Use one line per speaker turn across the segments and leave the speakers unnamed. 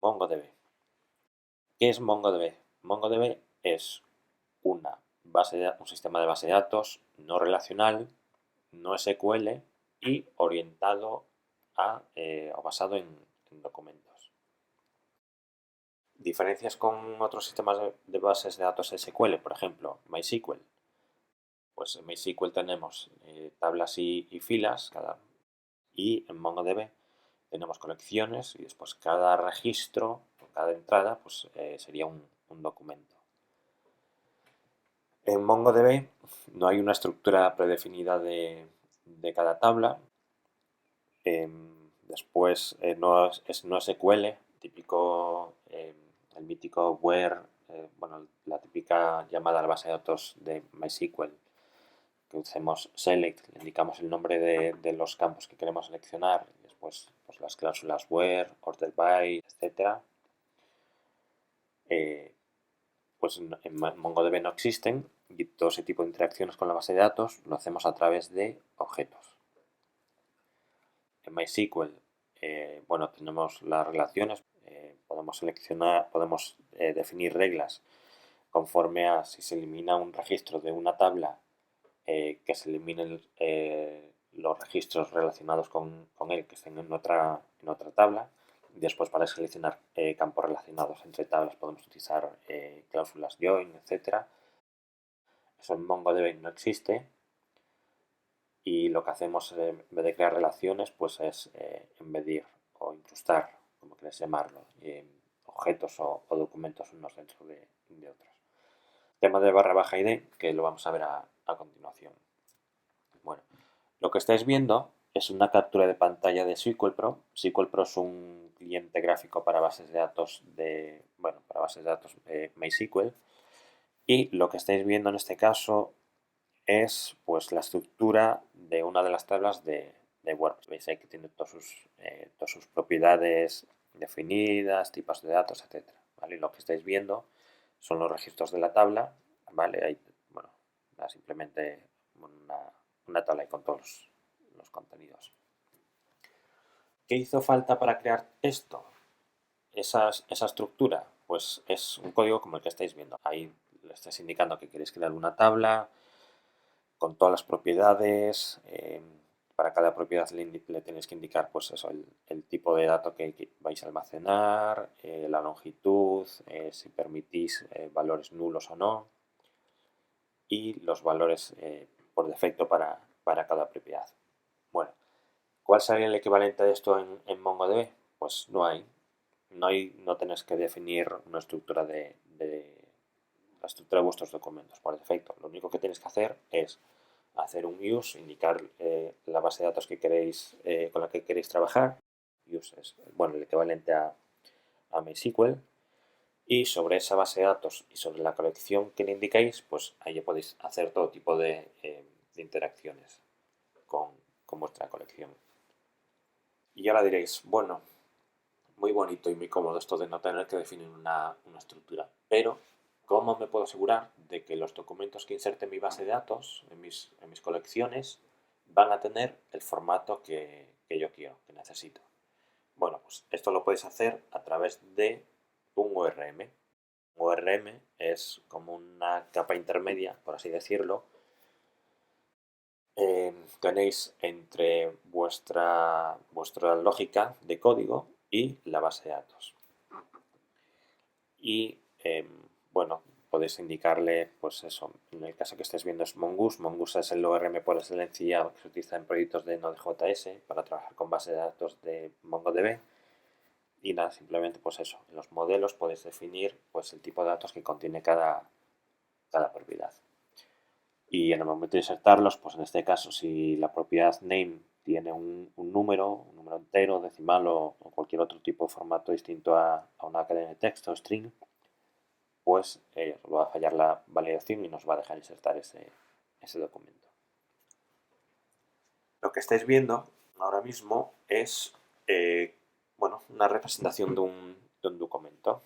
MongoDB. ¿Qué es MongoDB? MongoDB es un sistema de base de datos no relacional, no SQL y orientado o basado en documentos. Diferencias con otros sistemas de bases de datos SQL, por ejemplo, MySQL. Pues en MySQL tenemos tablas y filas, y en MongoDB tenemos colecciones y después cada registro, cada entrada, pues sería un documento. En MongoDB no hay una estructura predefinida de cada tabla. Después no es no SQL, el mítico where, la típica llamada a la base de datos de MySQL, que usemos select, le indicamos el nombre de los campos que queremos seleccionar, y después pues, las cláusulas where, order by, etc. Pues en MongoDB no existen y todo ese tipo de interacciones con la base de datos lo hacemos a través de objetos. En MySQL, tenemos las relaciones, podemos definir reglas conforme a si se elimina un registro de una tabla, que se eliminen los registros relacionados con él que estén en otra tabla. Después, para seleccionar campos relacionados entre tablas, podemos utilizar cláusulas join, etc. Eso en MongoDB no existe. Y lo que hacemos en vez de crear relaciones, pues es embedir o incrustar, como quieras llamarlo, objetos o documentos unos dentro de otros. Tema de /id, que lo vamos a ver a continuación. Bueno, lo que estáis viendo es una captura de pantalla de SQL Pro. SQL Pro es un cliente gráfico para bases de datos MySQL. Y lo que estáis viendo en este caso es pues la estructura de una de las tablas de WordPress. Veis ahí que tiene todas sus propiedades definidas, tipos de datos, etc. ¿Vale? Y lo que estáis viendo son los registros de la tabla, ¿vale? Ahí, simplemente una tabla ahí con todos los contenidos. ¿Qué hizo falta para crear esto? Esa estructura, pues es un código como el que estáis viendo. Ahí le estáis indicando que queréis crear una tabla con todas las propiedades. Para cada propiedad le tenéis que indicar pues eso, el tipo de dato que vais a almacenar, la longitud, si permitís valores nulos o no, y los valores por defecto para cada propiedad. Bueno, ¿cuál sería el equivalente a esto en MongoDB? Pues no hay. No tenéis que definir una estructura la estructura de vuestros documentos por defecto. Lo único que tenéis que hacer es hacer un use, indicar la base de datos que queréis, con la que queréis trabajar. Use es el equivalente a MySQL. Y sobre esa base de datos y sobre la colección que le indicáis, pues ahí ya podéis hacer todo tipo de interacciones con vuestra colección. Y ahora diréis, bueno, muy bonito y muy cómodo esto de no tener que definir una estructura, pero ¿cómo me puedo asegurar de que los documentos que inserte en mi base de datos, en mis colecciones, van a tener el formato que yo quiero, que necesito? Bueno, pues esto lo podéis hacer a través de un ORM. Un ORM es como una capa intermedia, por así decirlo. Tenéis entre vuestra lógica de código y la base de datos. Y podéis indicarle, pues eso, en el caso que estéis viendo es Mongoose. Mongoose es el ORM por excelencia que se utiliza en proyectos de Node.js para trabajar con base de datos de MongoDB. Y nada, simplemente pues eso, en los modelos podéis definir pues el tipo de datos que contiene cada propiedad. Y en el momento de insertarlos, pues en este caso, si la propiedad name tiene un número entero, decimal o cualquier otro tipo de formato distinto a una cadena de texto o string, pues va a fallar la validación y nos va a dejar insertar ese documento. Lo que estáis viendo ahora mismo es una representación de un documento.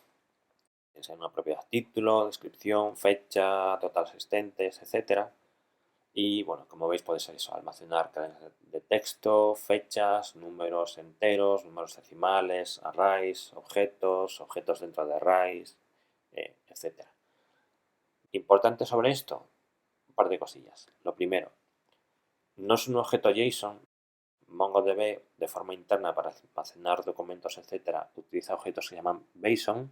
Es una propiedad título, descripción, fecha, total asistentes, etc. Y bueno, como veis podéis eso, almacenar cadenas de texto, fechas, números enteros, números decimales, arrays, objetos dentro de arrays, etc. Importante sobre esto, un par de cosillas. Lo primero, no es un objeto JSON. MongoDB, de forma interna para almacenar documentos, etcétera, utiliza objetos que se llaman JSON,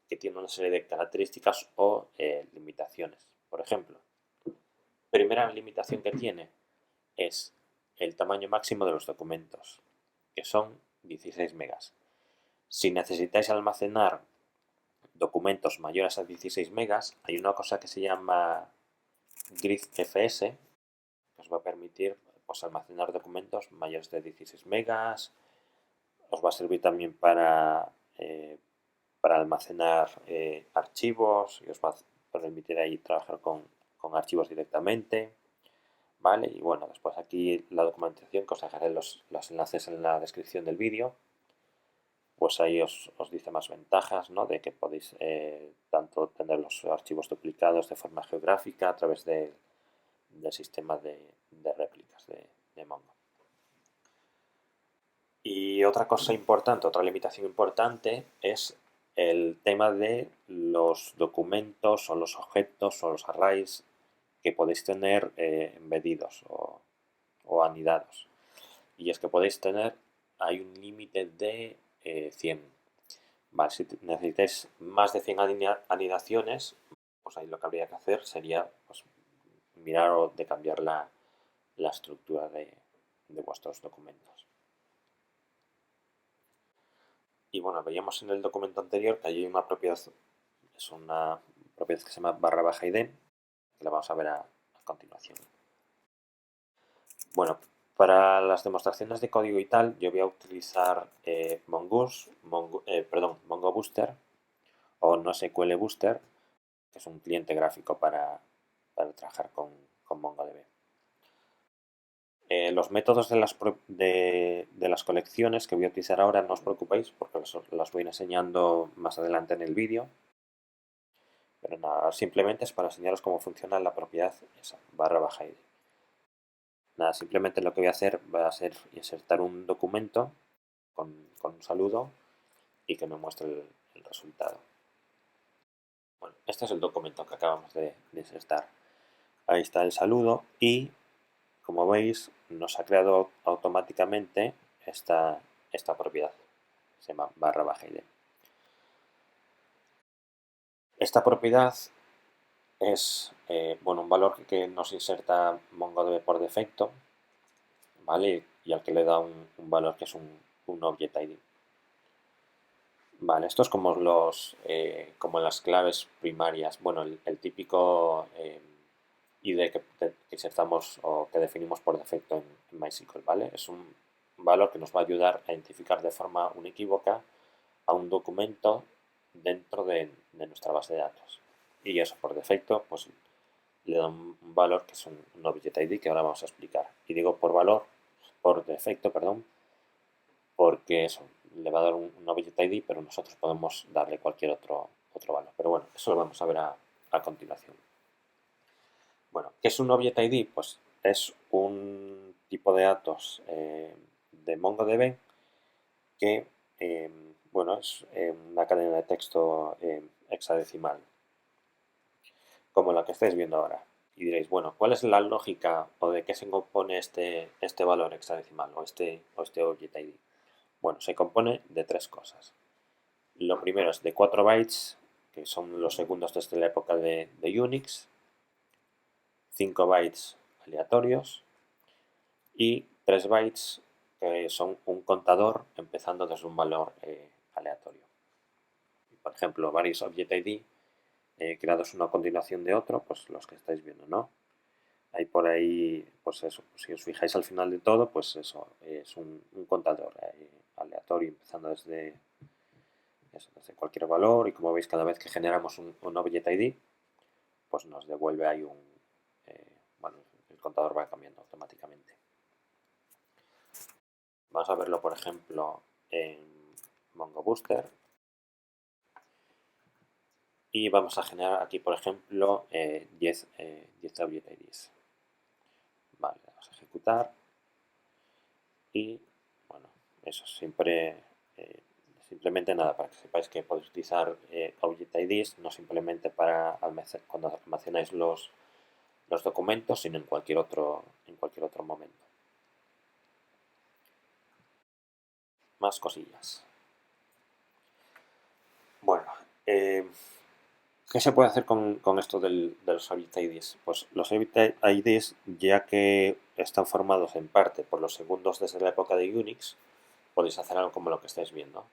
que tienen una serie de características o limitaciones. Por ejemplo, primera limitación que tiene es el tamaño máximo de los documentos, que son 16 megas. Si necesitáis almacenar documentos mayores a 16 megas, hay una cosa que se llama GridFS, que os va a permitir pues, almacenar documentos mayores de 16 megas. Os va a servir también para almacenar archivos y os va a permitir ahí trabajar con archivos directamente. ¿Vale? Y bueno, después aquí la documentación, que os dejaré los enlaces en la descripción del vídeo, pues ahí os dice más ventajas, ¿no? De que podéis tanto tener los archivos duplicados de forma geográfica a través del sistema de réplicas de Mongo. Y otra cosa importante, otra limitación importante es el tema de los documentos o los objetos o los arrays que podéis tener embedidos o anidados. Y es que podéis tener, hay un límite de 100. Vale, si necesitáis más de 100 anidaciones, pues ahí lo que habría que hacer sería pues, mirar o de cambiar la estructura de vuestros documentos. Y bueno, veíamos en el documento anterior que hay una propiedad, es una propiedad que se llama /id, que la vamos a ver a continuación. Bueno, para las demostraciones de código y tal, yo voy a utilizar Mongoose, Mongo Booster o NoSQL Booster, que es un cliente gráfico para trabajar con MongoDB. Los métodos de las colecciones que voy a utilizar ahora, no os preocupéis porque los voy enseñando más adelante en el vídeo. Pero nada, simplemente es para enseñaros cómo funciona la propiedad esa, /id. Nada, simplemente lo que voy a hacer va a ser insertar un documento con un saludo y que me muestre el resultado. Bueno, este es el documento que acabamos de insertar. Ahí está el saludo y, como veis, nos ha creado automáticamente esta propiedad. Se llama /id. Esta propiedad es bueno, un valor que nos inserta MongoDB por defecto, ¿vale? Y al que le da un valor que es un Object ID. Vale, esto es como como las claves primarias. Bueno, el típico ID que insertamos o que definimos por defecto en MySQL, ¿vale? Es un valor que nos va a ayudar a identificar de forma unequívoca a un documento dentro de nuestra base de datos. Y eso por defecto, pues le da un valor que es un Object ID que ahora vamos a explicar. Y digo por defecto, perdón, porque eso le va a dar un Object ID, pero nosotros podemos darle cualquier otro valor. Pero bueno, eso lo vamos a ver a continuación. Bueno, ¿qué es un Object ID? Pues es un tipo de datos de MongoDB que, bueno, es una cadena de texto hexadecimal, como la que estáis viendo ahora. Y diréis, bueno, ¿cuál es la lógica o de qué se compone este valor hexadecimal o este Object ID? Bueno, se compone de tres cosas. Lo primero es de 4 bytes, que son los segundos desde la época de Unix, 5 bytes aleatorios y 3 bytes que son un contador empezando desde un valor aleatorio. Por ejemplo, varios Object ID creados uno a continuación de otro, pues los que estáis viendo, ¿no? Hay por ahí, pues eso, si os fijáis al final de todo, pues eso, es un contador aleatorio empezando desde cualquier valor y como veis cada vez que generamos un Object ID, pues nos devuelve ahí bueno, el contador va cambiando automáticamente. Vamos a verlo, por ejemplo, en Mongo Booster. Y vamos a generar aquí, por ejemplo, 10 Object IDs. ejecutar y bueno, eso simplemente nada, para que sepáis que podéis utilizar Object IDs no simplemente para cuando almacenáis los documentos, sino en cualquier otro momento. Más cosillas. Bueno, ¿qué se puede hacer con esto de los Object IDs? Pues los Object IDs, ya que están formados en parte por los segundos desde la época de Unix, podéis hacer algo como lo que estáis viendo.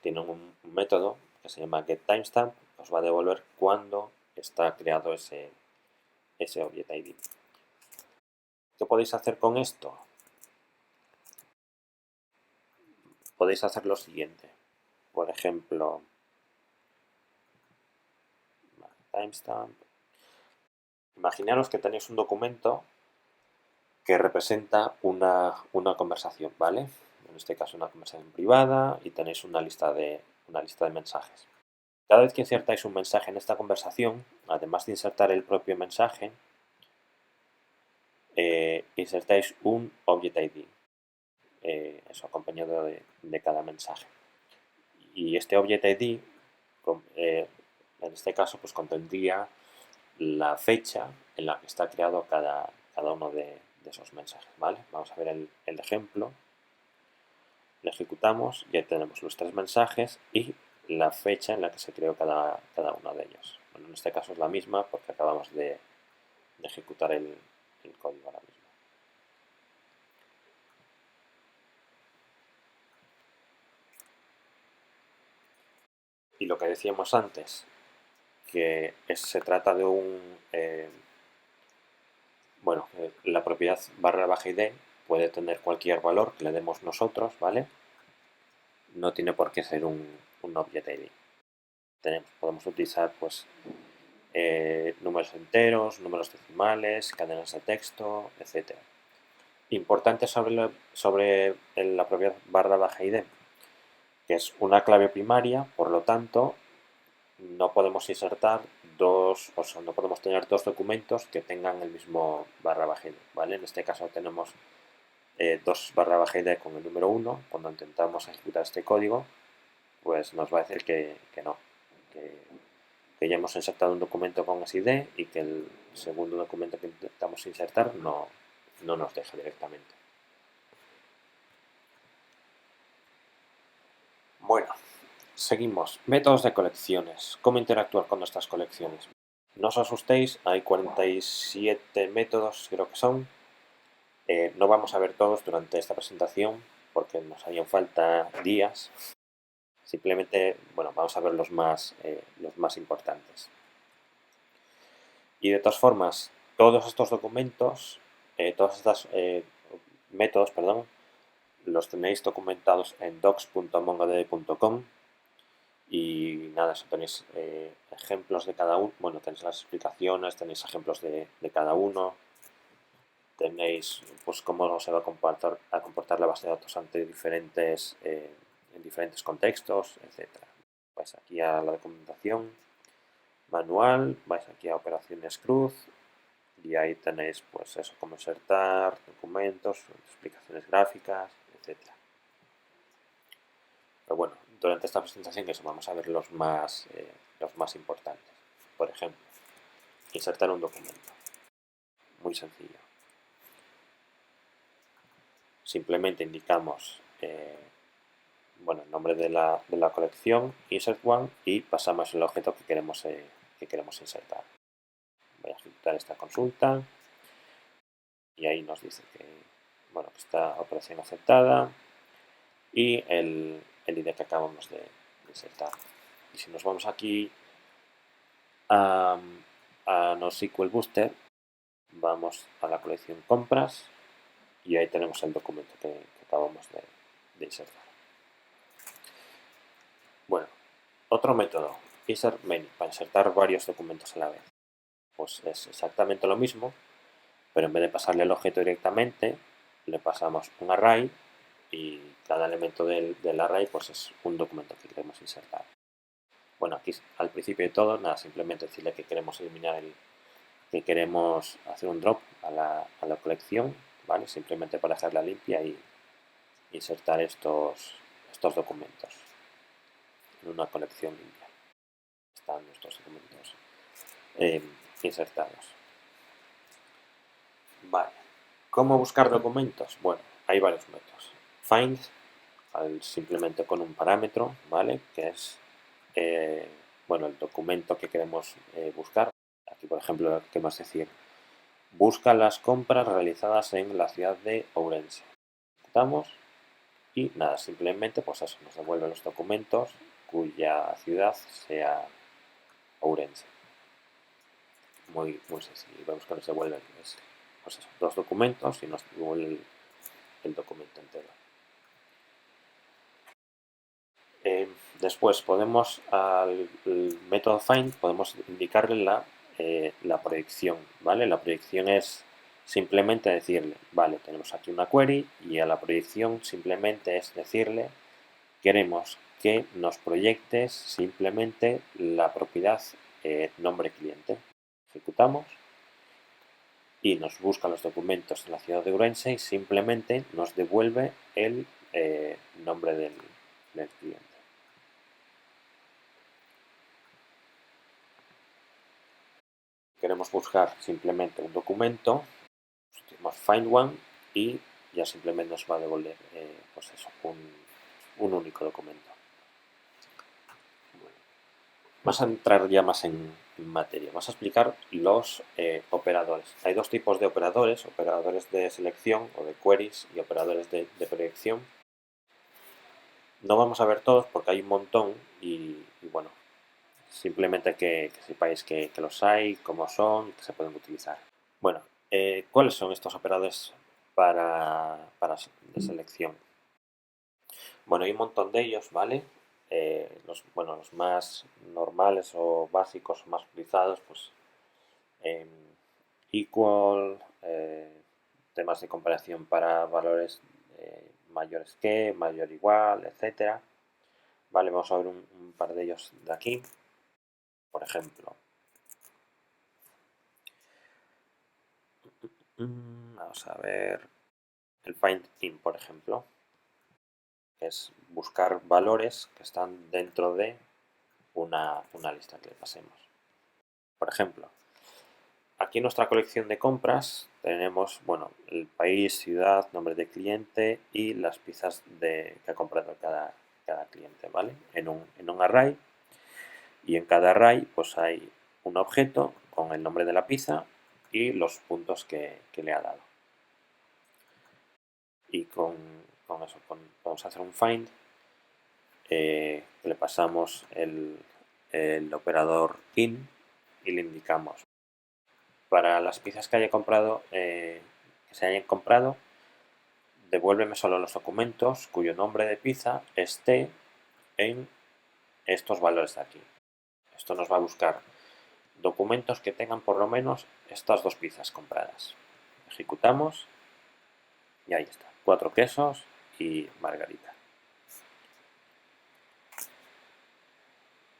Tienen un método que se llama getTimestamp, que os va a devolver cuándo está creado ese Object ID. ¿Qué podéis hacer con esto? Podéis hacer lo siguiente. Por ejemplo, timestamp. Imaginaros que tenéis un documento que representa una conversación, ¿vale? En este caso una conversación privada y tenéis una lista de mensajes. Cada vez que insertáis un mensaje en esta conversación, además de insertar el propio mensaje, insertáis un Object ID, eso acompañado de cada mensaje. Y este Object ID, en este caso, pues contendría la fecha en la que está creado cada uno de esos mensajes, ¿vale? Vamos a ver el ejemplo. Lo ejecutamos, ya tenemos los 3 mensajes y la fecha en la que se creó cada uno de ellos. Bueno, en este caso es la misma porque acabamos de ejecutar el código ahora mismo. Y lo que decíamos antes, que se trata de la propiedad _id puede tener cualquier valor que le demos nosotros, ¿vale? No tiene por qué ser un Object ID. Podemos utilizar pues números enteros, números decimales, cadenas de texto, etc. Importante sobre la propiedad _id, que es una clave primaria, por lo tanto, no podemos insertar no podemos tener dos documentos que tengan el mismo _id, ¿vale? En este caso tenemos dos _id con el número 1. Cuando intentamos ejecutar este código, pues nos va a decir que no, que ya hemos insertado un documento con ese ID y que el segundo documento que intentamos insertar no nos deja directamente. Bueno, seguimos. Métodos de colecciones. ¿Cómo interactuar con nuestras colecciones? No os asustéis, hay 47 métodos, creo que son. No vamos a ver todos durante esta presentación porque nos harían falta días. Simplemente, bueno, vamos a ver los más importantes. Y de todas formas, todos estos documentos, todos estos métodos, perdón, los tenéis documentados en docs.mongodb.com y nada, eso tenéis ejemplos de cada uno, bueno, tenéis las explicaciones, tenéis ejemplos de cada uno, tenéis pues cómo se va a comportar la base de datos ante en diferentes contextos, etc. Vais aquí a la documentación manual, vais aquí a operaciones cruz y ahí tenéis pues eso, cómo insertar documentos, explicaciones gráficas, etc. Pero bueno, durante esta presentación eso, vamos a ver los más importantes. Por ejemplo, insertar un documento. Muy sencillo. Simplemente indicamos el nombre de la colección, insert one, y pasamos el objeto que queremos insertar. Voy a ejecutar esta consulta y ahí nos dice que está operación aceptada y el ID que acabamos de insertar. Y si nos vamos aquí a NoSQL Booster, vamos a la colección compras y ahí tenemos el documento que acabamos de insertar. Bueno, otro método, insert many, para insertar varios documentos a la vez. Pues es exactamente lo mismo, pero en vez de pasarle el objeto directamente, le pasamos un array y cada elemento del array pues es un documento que queremos insertar. Bueno, aquí al principio de todo, nada, simplemente decirle que queremos eliminar que queremos hacer un drop a la colección, ¿vale? Simplemente para dejarla limpia y insertar estos documentos en una colección limpia. Están nuestros documentos insertados. Vale. ¿Cómo buscar documentos? Bueno, hay varios métodos. Find, simplemente con un parámetro, ¿vale? Que es, bueno, el documento que queremos buscar. Aquí, por ejemplo, queremos decir, busca las compras realizadas en la ciudad de Ourense. Damos y nada, simplemente pues eso, nos devuelve los documentos cuya ciudad sea Ourense. Muy sencillo. Y vemos que nos devuelven pues eso, dos documentos y nos devuelve el documento entero. Después podemos al método find podemos indicarle la proyección, ¿vale? La proyección es simplemente decirle, vale, tenemos aquí una query y a la proyección simplemente es decirle, queremos que nos proyectes simplemente la propiedad nombre cliente. Ejecutamos y nos busca los documentos en la ciudad de Ourense y simplemente nos devuelve el nombre del cliente. Queremos buscar simplemente un documento, decimos find one y ya simplemente nos va a devolver pues eso, un único documento. Bueno, vamos a entrar ya más en materia. Vamos a explicar los operadores. Hay dos tipos de operadores de selección o de queries y operadores de proyección. No vamos a ver todos porque hay un montón y bueno, simplemente que sepáis que los hay, cómo son y que se pueden utilizar. Bueno, ¿cuáles son estos operadores de selección? Bueno, hay un montón de ellos, ¿vale? Los más normales o básicos o más utilizados, pues equal, temas de comparación para valores mayores que, mayor igual, etcétera. Vale, vamos a ver un par de ellos de aquí. Por ejemplo, vamos a ver el find in, por ejemplo, que es buscar valores que están dentro de una lista que le pasemos. Por ejemplo, aquí en nuestra colección de compras tenemos, bueno, el país, ciudad, nombre de cliente y las piezas que ha comprado cada cliente, ¿vale? En un array, y en cada array pues hay un objeto con el nombre de la pizza y los puntos que le ha dado. Y con eso vamos a hacer un find, le pasamos el operador in y le indicamos para las piezas que se hayan comprado, devuélveme solo los documentos cuyo nombre de pizza esté en estos valores de aquí. Esto nos va a buscar documentos que tengan por lo menos estas dos pizzas compradas. Ejecutamos y ahí está, 4 quesos y margarita.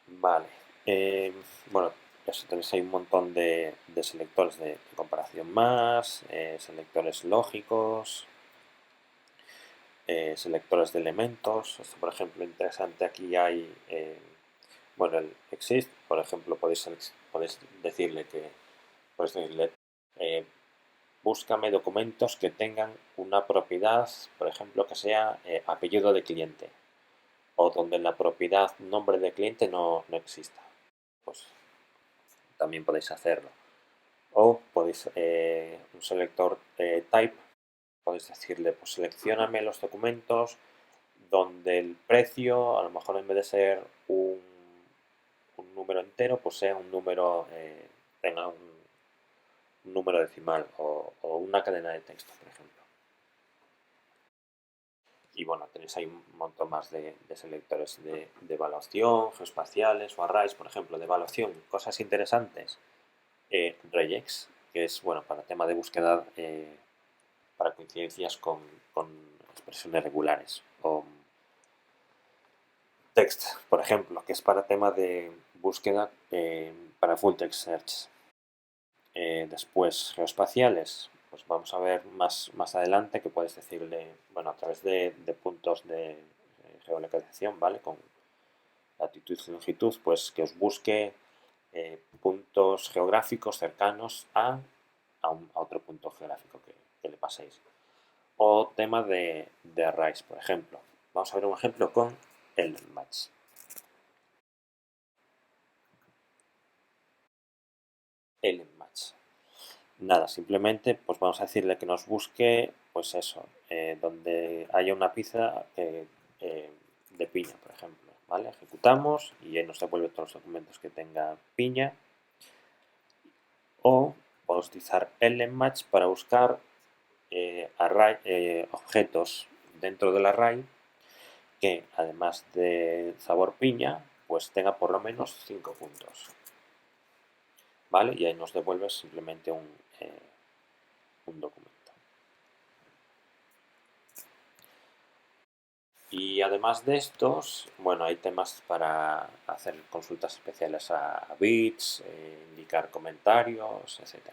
Vale, bueno, eso tenéis ahí un montón de selectores de comparación más, selectores lógicos, selectores de elementos. Esto, por ejemplo, interesante, aquí hay, bueno, el exist, por ejemplo, podéis decirle eh, búscame documentos que tengan una propiedad, por ejemplo, que sea apellido de cliente, o donde la propiedad nombre de cliente no exista. Pues también podéis hacerlo. O podéis, un selector type, podéis decirle, pues seleccióname los documentos donde el precio, a lo mejor en vez de ser un número entero, pues sea un número, tenga un número decimal o una cadena de texto, por ejemplo. Y bueno, tenéis ahí un montón más de selectores de evaluación, geoespaciales o arrays, por ejemplo, de evaluación. Cosas interesantes, regex, que es, bueno, para tema de búsqueda, para coincidencias con expresiones regulares. O text, por ejemplo, que es para tema de búsqueda para full text search. Después, geoespaciales, pues vamos a ver más adelante que puedes decirle, bueno, a través de puntos de geolocalización, ¿vale? Con latitud y longitud, pues que os busque puntos geográficos cercanos a otro punto geográfico que le paséis. O tema de arrays, por ejemplo. Vamos a ver un ejemplo con el match. El match. Nada, simplemente pues vamos a decirle que nos busque, pues eso, donde haya una pizza de piña, por ejemplo, ¿vale? Ejecutamos y él nos devuelve todos los documentos que tenga piña. O podemos utilizar el match para buscar objetos dentro del array que, además de sabor piña, pues tenga por lo menos 5 puntos, ¿vale? Y ahí nos devuelve simplemente un documento. Y además de estos, bueno, hay temas para hacer consultas especiales a bits, indicar comentarios, etc.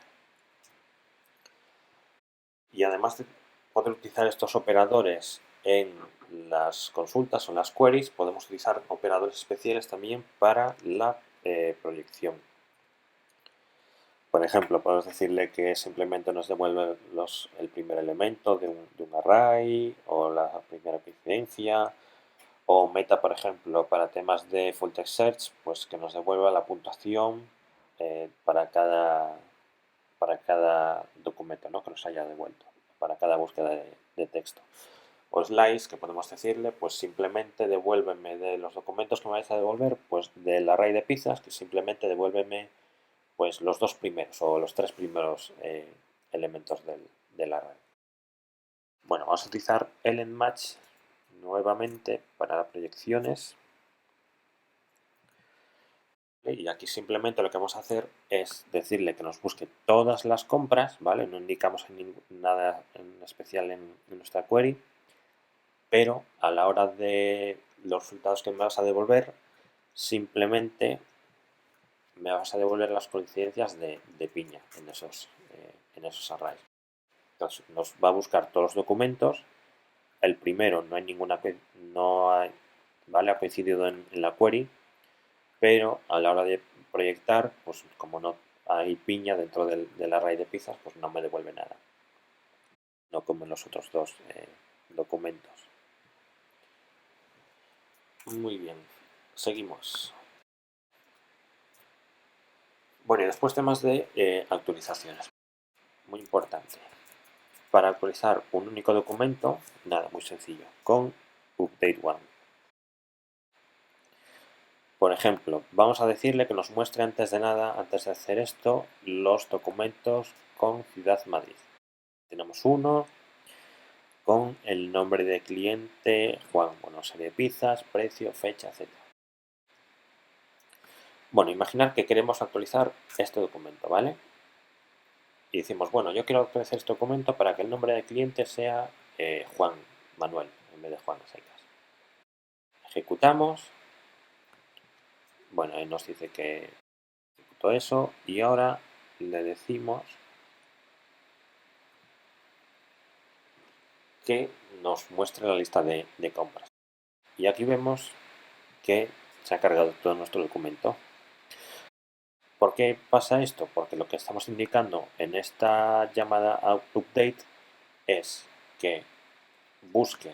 Y además de poder utilizar estos operadores en las consultas o en las queries, podemos utilizar operadores especiales también para la proyección. Por ejemplo, podemos decirle que simplemente nos devuelve el primer elemento de un array o la primera coincidencia, o meta, por ejemplo, para temas de full text search, pues que nos devuelva la puntuación para cada documento, ¿no? Que nos haya devuelto, para cada búsqueda de texto. O slice, que podemos decirle, pues simplemente devuélveme de los documentos que me vais a devolver, pues del array de pizzas, que simplemente devuélveme pues los 2 primeros o los 3 primeros elementos del array. Bueno, vamos a utilizar elEndMatch nuevamente para proyecciones. Y aquí simplemente lo que vamos a hacer es decirle que nos busque todas las compras, ¿vale? No indicamos nada en especial en nuestra query, pero a la hora de los resultados que me vas a devolver, simplemente me vas a devolver las coincidencias de piña en esos arrays. Entonces nos va a buscar todos los documentos. El primero no hay ninguna, ¿vale? Ha coincidido en la query, pero a la hora de proyectar, pues como no hay piña dentro del array de pizzas, pues no me devuelve nada. No como en los otros dos documentos. Muy bien, seguimos. Bueno, y después temas de actualizaciones. Muy importante. Para actualizar un único documento, nada, muy sencillo, con update one. Por ejemplo, vamos a decirle que nos muestre antes de nada, antes de hacer esto, los documentos con Ciudad Madrid. Tenemos uno con el nombre de cliente Juan, bueno, serie de pizzas, precio, fecha, etc. Bueno, imaginar que queremos actualizar este documento, ¿vale? Y decimos, bueno, yo quiero actualizar este documento para que el nombre del cliente sea Juan Manuel, en vez de Juan secas. Ejecutamos. Bueno, ahí nos dice que ejecutó eso y ahora le decimos que nos muestre la lista de compras. Y aquí vemos que se ha cargado todo nuestro documento. ¿Por qué pasa esto? Porque lo que estamos indicando en esta llamada a update es que busque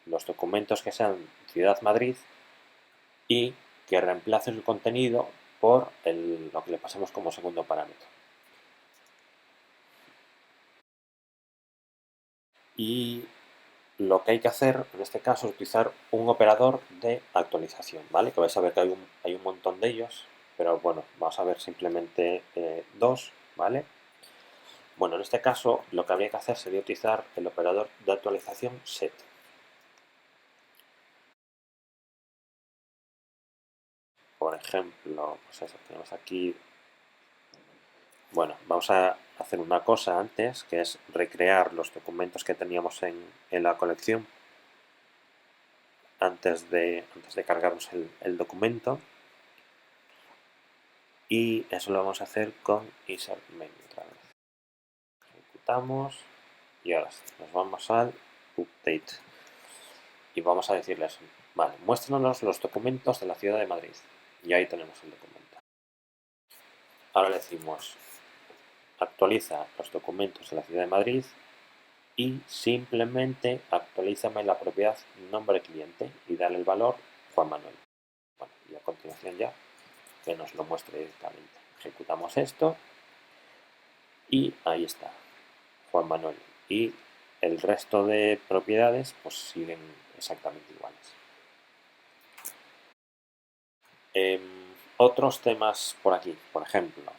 los documentos que sean Ciudad Madrid y que reemplace el contenido por lo que le pasemos como segundo parámetro. Y lo que hay que hacer en este caso es utilizar un operador de actualización, ¿vale? Que vais a ver que hay un montón de ellos, pero bueno, vamos a ver simplemente dos, ¿vale? Bueno, en este caso lo que habría que hacer sería utilizar el operador de actualización set. Por ejemplo, pues eso, tenemos aquí. Bueno, vamos a hacer una cosa antes, que es recrear los documentos que teníamos en la colección antes de cargarnos el documento. y eso lo vamos a hacer con insert menu otra vez. Ejecutamos y ahora sí, nos vamos al update y vamos a decirles, vale, muéstranos los documentos de la ciudad de Madrid, y ahí tenemos el documento. Ahora le decimos actualiza los documentos de la ciudad de Madrid y simplemente actualízame la propiedad nombre cliente y dale el valor Juan Manuel. Bueno, y a continuación ya que nos lo muestre directamente. Ejecutamos esto y ahí está, Juan Manuel. Y el resto de propiedades pues siguen exactamente iguales. Otros temas por aquí, por ejemplo.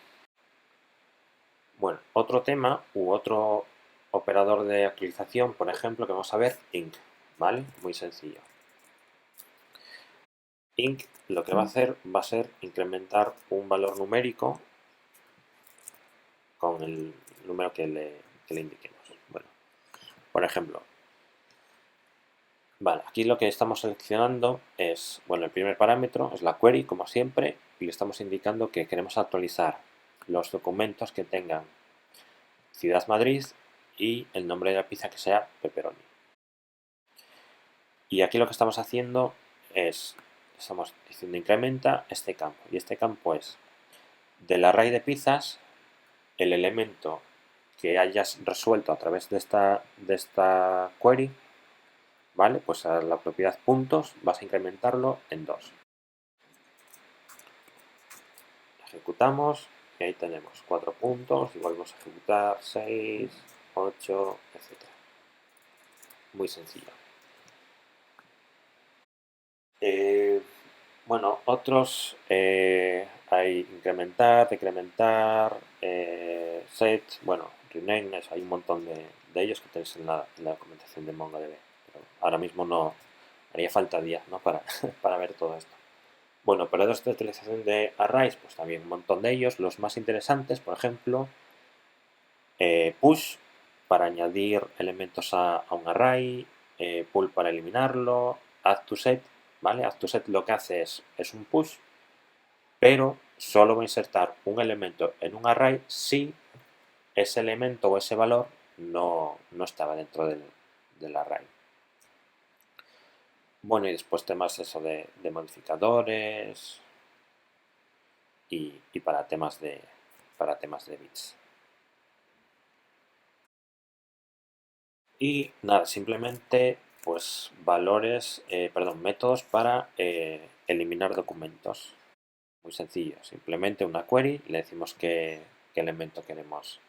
Bueno, otro tema u otro operador de actualización, por ejemplo, que vamos a ver, inc, ¿vale? Muy sencillo. Inc lo que va a hacer va a ser incrementar un valor numérico con el número que le indiquemos. Bueno, por ejemplo, vale, aquí lo que estamos seleccionando es, bueno, el primer parámetro es la query, como siempre, y le estamos indicando que queremos actualizar los documentos que tengan Ciudad Madrid y el nombre de la pizza que sea pepperoni. Y aquí lo que estamos haciendo es, estamos diciendo incrementa este campo, y este campo es del array de pizzas, el elemento que hayas resuelto a través de esta query, ¿vale? Pues a la propiedad puntos vas a incrementarlo en 2. Ejecutamos y ahí tenemos 4 puntos y volvemos a ejecutar 6, 8, etc. Muy sencillo. Bueno, otros hay incrementar, decrementar, set, bueno, rename, hay un montón de ellos que tenéis en la documentación de MongoDB. Pero ahora mismo no haría falta días, ¿no? para ver todo esto. Bueno, operadores de utilización de arrays, pues también un montón de ellos. Los más interesantes, por ejemplo, push para añadir elementos a un array, pull para eliminarlo, add to set, ¿vale? Add to set lo que hace es un push, pero solo va a insertar un elemento en un array si ese elemento o ese valor no estaba dentro del array. Bueno, y después temas eso de modificadores y para temas de bits. Y nada, simplemente pues métodos para eliminar documentos. Muy sencillo, simplemente una query, le decimos qué elemento queremos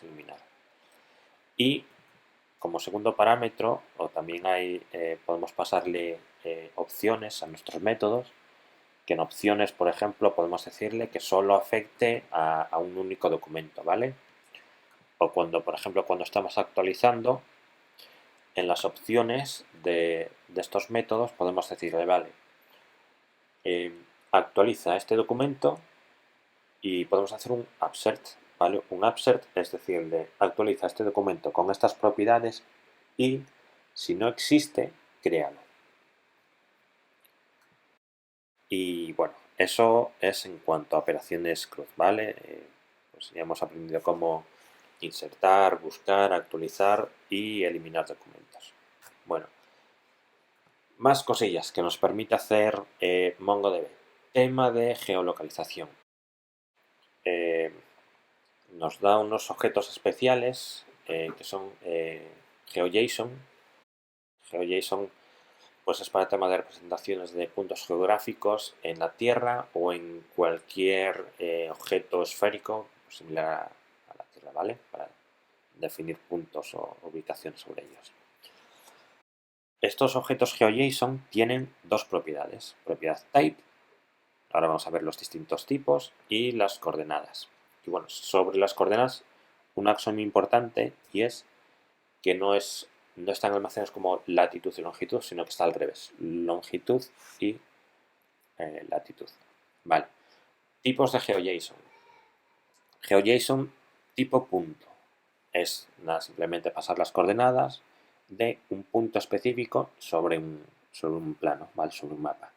eliminar. Y como segundo parámetro, o también podemos pasarle opciones a nuestros métodos, que en opciones, por ejemplo, podemos decirle que solo afecte a un único documento, ¿vale? O cuando, por ejemplo, cuando estamos actualizando, en las opciones de estos métodos podemos decirle, vale, actualiza este documento y podemos hacer un upsert, ¿vale? Un upsert es decirle, actualiza este documento con estas propiedades y si no existe, créalo. Y bueno, eso es en cuanto a operaciones CRUD, ¿vale? Pues ya hemos aprendido cómo insertar, buscar, actualizar y eliminar documentos. Bueno, más cosillas que nos permite hacer MongoDB. Tema de geolocalización. Nos da unos objetos especiales que son GeoJSON. GeoJSON pues es para el tema de representaciones de puntos geográficos en la Tierra o en cualquier objeto esférico similar a la Tierra, ¿vale? Para definir puntos o ubicaciones sobre ellos. Estos objetos GeoJSON tienen dos propiedades. Propiedad type, ahora vamos a ver los distintos tipos, y las coordenadas. Y bueno, sobre las coordenadas, un axón muy importante y es que no están almacenados como latitud y longitud, sino que está al revés, longitud y latitud. Vale. Tipos de GeoJSON. GeoJSON tipo punto. Es nada, simplemente pasar las coordenadas de un punto específico sobre un plano, ¿vale? Sobre un mapa.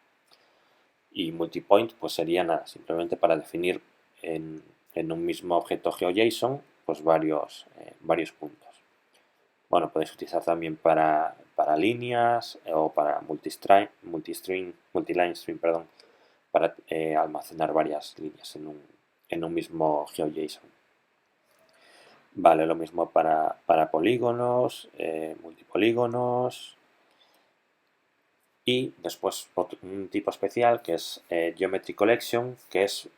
Y multipoint pues sería nada, simplemente para definir en un mismo objeto GeoJSON pues varios puntos. Bueno, podéis utilizar también para líneas o para multiline stream, perdón, para almacenar varias líneas en un mismo GeoJSON. Vale, lo mismo para polígonos, multipolígonos y después un tipo especial que es Geometry Collection, que es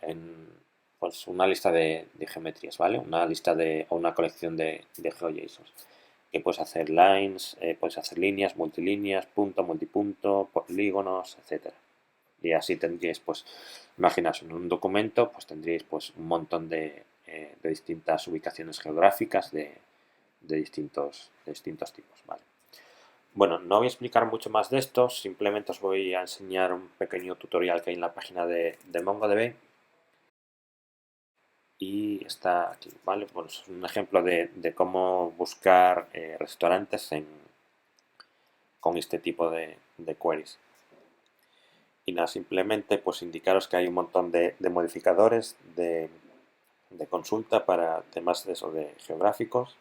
pues una lista de geometrías, ¿vale? Una lista o una colección de GeoJSONs. Que puedes hacer lines, puedes hacer líneas, multilíneas, punto, multipunto, polígonos, etcétera. Y así tendríais, pues, imaginaos en un documento, pues tendríais pues un montón de distintas ubicaciones geográficas de distintos tipos, ¿vale? Bueno, no voy a explicar mucho más de esto, simplemente os voy a enseñar un pequeño tutorial que hay en la página de MongoDB y está aquí, ¿vale? Pues un ejemplo de cómo buscar restaurantes con este tipo de queries. Y nada, simplemente pues indicaros que hay un montón de modificadores de consulta para temas de eso de geográficos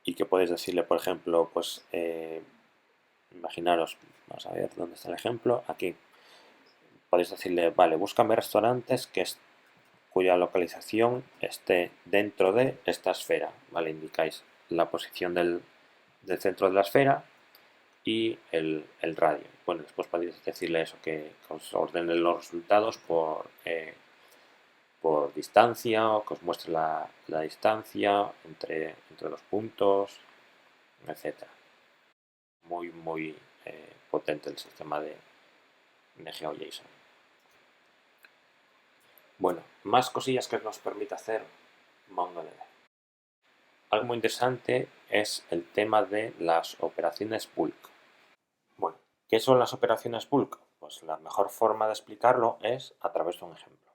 y que podéis decirle, por ejemplo, pues imaginaros, vamos a ver dónde está el ejemplo, aquí podéis decirle, vale, búscame restaurantes cuya localización esté dentro de esta esfera, vale, indicáis la posición del centro de la esfera y el radio. Bueno, después podéis decirle eso, que os ordene los resultados por distancia o que os muestre la distancia entre los puntos, etcétera. Muy potente el sistema de GeoJSON. Bueno, más cosillas que nos permite hacer MongoDB. Algo muy interesante es el tema de las operaciones bulk. Bueno, ¿qué son las operaciones bulk? Pues la mejor forma de explicarlo es a través de un ejemplo.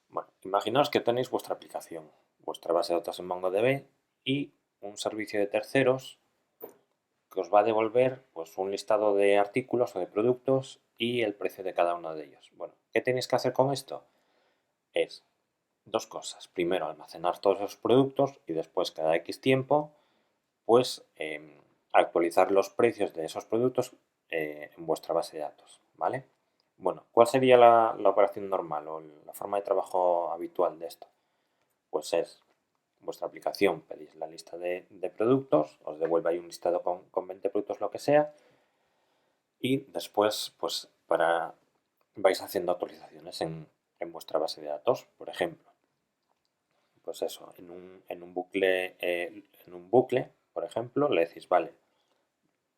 Bueno, imaginaos que tenéis vuestra aplicación, vuestra base de datos en MongoDB y un servicio de terceros que os va a devolver pues, un listado de artículos o de productos y el precio de cada uno de ellos. Bueno, ¿qué tenéis que hacer con esto? Es dos cosas. Primero, almacenar todos esos productos y después, cada X tiempo, pues actualizar los precios de esos productos en vuestra base de datos, ¿vale? Bueno, ¿cuál sería la operación normal o la forma de trabajo habitual de esto? Pues es vuestra aplicación, pedís la lista de productos, os devuelve ahí un listado con 20 productos, lo que sea, y después, pues, vais haciendo actualizaciones en vuestra base de datos, por ejemplo. Pues eso, en un bucle, por ejemplo, le decís, vale,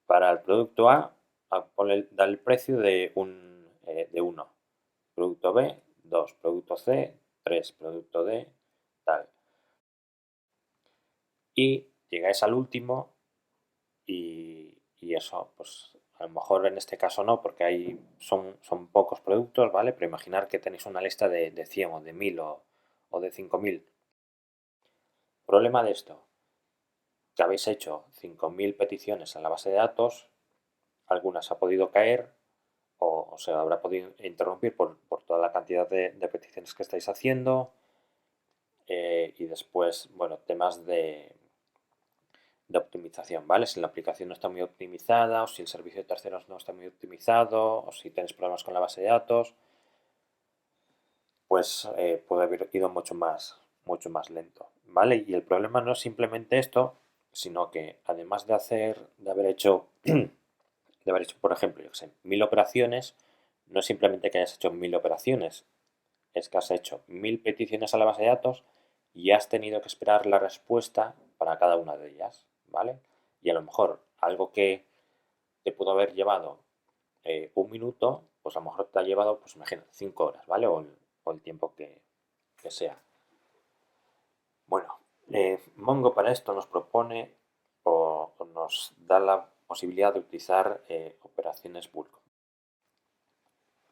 para el producto da el precio de 1, producto B, 2, producto C, 3, producto D, tal. Y llegáis al último y eso, pues a lo mejor en este caso no, porque son pocos productos, ¿vale? Pero imaginar que tenéis una lista de 100 o de 1000 o de 5000. Problema de esto, que habéis hecho 5000 peticiones en la base de datos, algunas ha podido caer o se habrá podido interrumpir por toda la cantidad de peticiones que estáis haciendo y después, bueno, temas de optimización, ¿vale? Si la aplicación no está muy optimizada o si el servicio de terceros no está muy optimizado o si tenéis problemas con la base de datos, pues puede haber ido mucho más lento, ¿vale? Y el problema no es simplemente esto, sino que además de haber hecho, por ejemplo, yo que sé, 1000 operaciones, no es simplemente que hayas hecho 1000 operaciones, es que has hecho 1000 peticiones a la base de datos y has tenido que esperar la respuesta para cada una de ellas, ¿vale? Y a lo mejor algo que te pudo haber llevado 1 minuto, pues a lo mejor te ha llevado, pues imagina, 5 horas, ¿vale? O el tiempo que sea. Bueno, Mongo para esto nos propone o nos da la posibilidad de utilizar operaciones bulk.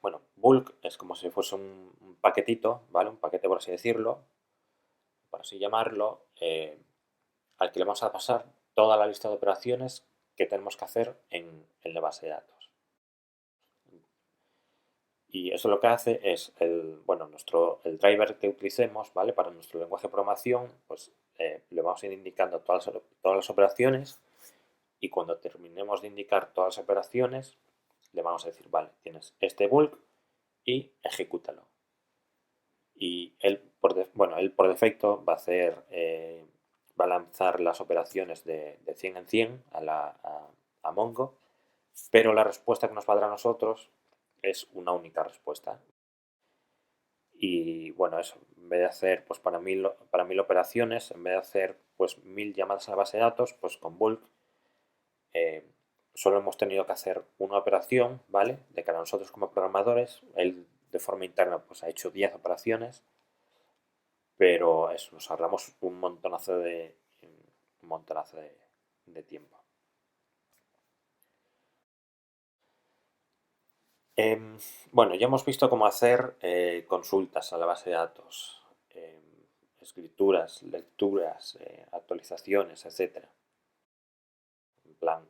Bueno, bulk es como si fuese un paquetito, ¿vale? Un paquete, por así decirlo, por así llamarlo, al que le vamos a pasar toda la lista de operaciones que tenemos que hacer en la base de datos. Y eso lo que hace es, el driver que utilicemos, ¿vale? Para nuestro lenguaje de programación, pues le vamos a ir indicando todas las operaciones, y cuando terminemos de indicar todas las operaciones, le vamos a decir, vale, tienes este bulk y ejecútalo. Y él por defecto va a lanzar las operaciones de 100 en 100 a Mongo, pero la respuesta que nos va a dar a nosotros es una única respuesta. Y bueno, eso, en vez de hacer pues para mil operaciones, en vez de hacer pues 1000 llamadas a la base de datos, pues con bulk solo hemos tenido que hacer una operación, ¿vale? De cara a nosotros como programadores. Él de forma interna pues ha hecho 10 operaciones, pero eso, nos ahorramos un montonazo de tiempo. Bueno, ya hemos visto cómo hacer consultas a la base de datos, escrituras, lecturas, actualizaciones, etc. En plan,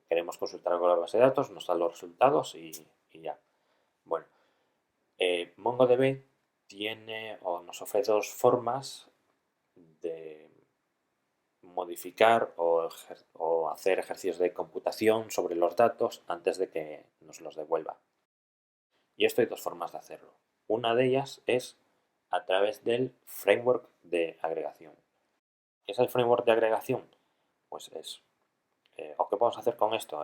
queremos consultar algo a la base de datos, nos dan los resultados y ya. Bueno, MongoDB nos ofrece dos formas de modificar o hacer ejercicios de computación sobre los datos antes de que nos los devuelva. Y esto hay dos formas de hacerlo. Una de ellas es a través del framework de agregación. ¿Qué es el framework de agregación? Pues o qué podemos hacer con esto